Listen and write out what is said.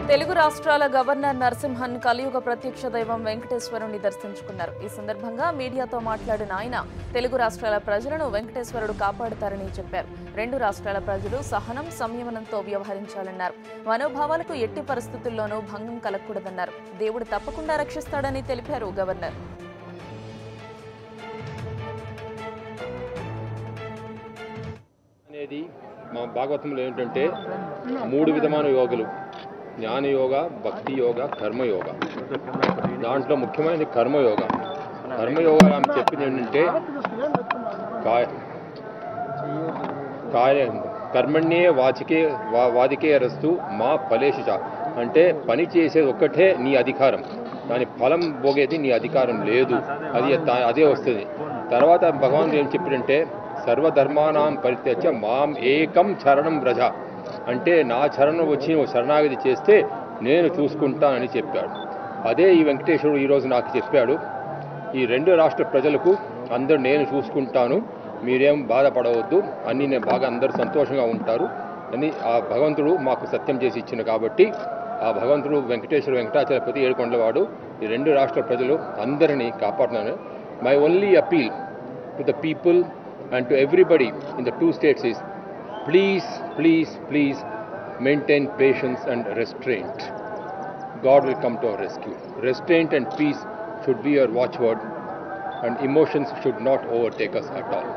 తెలుగు రాష్ట్రాల గవర్నర్ నరసింహన్ కలియుగ ప్రత్యక్ష దైవం వెంకటేశ్వరుని దర్శించుకున్నారు. ఈ సందర్భంగా మీడియాతో మాట్లాడిన ఆయన తెలుగు రాష్ట్రాల ప్రజలను వెంకటేశ్వరుడు కాపాడుతారని చెప్పారు. రెండు రాష్ట్రాల ప్రజలు సహనం, సంయమనంతో వ్యవహరించాలన్నారు. మనోభావాలకు ఎట్టి పరిస్థితుల్లోనూ భంగం కలగకూడదన్నారు. దేవుడు తప్పకుండా రక్షిస్తాడని తెలిపారు గవర్నర్. అనేది మా భాగవతంలో ఏంటంటే 3 విధమైన యోగులు: జ్ఞానయోగ, భక్తి యోగ, కర్మయోగ. దాంట్లో ముఖ్యమైన కర్మయోగ. కర్మయోగ ఆమె చెప్పింది ఏంటంటే కర్మణ్యే వాదికే రస్తు మా ఫలేషు. అంటే పని చేసేది ఒక్కటే నీ అధికారం, దాని ఫలం పోగేది నీ అధికారం లేదు. అదే వస్తుంది. తర్వాత భగవాన్ ఏం చెప్పాడంటే సర్వధర్మానాం పరిత్యజ్య మాం ఏకం శరణం వ్రజ. అంటే నా శరణం వచ్చి నువ్వు శరణాగతి చేస్తే నేను చూసుకుంటానని చెప్పాడు. అదే ఈ వెంకటేశ్వరుడు ఈరోజు నాకు చెప్పాడు. ఈ రెండు రాష్ట్ర ప్రజలకు అందరూ నేను చూసుకుంటాను, మీరేం బాధపడవద్దు, అన్నీ నేను బాగా అందరూ సంతోషంగా ఉంటారు అని ఆ భగవంతుడు మాకు సత్యం చేసి ఇచ్చింది. కాబట్టి ఆ భగవంతుడు వెంకటాచలపతి ఏడుకొండలవాడు ఈ రెండు రాష్ట్ర ప్రజలు అందరినీ కాపాడుతున్నాను. My only appeal to the people and to everybody in the 2 states is please maintain patience and restraint. God will come to our rescue. Restraint and peace should be your watchword, and emotions should not overtake us at all.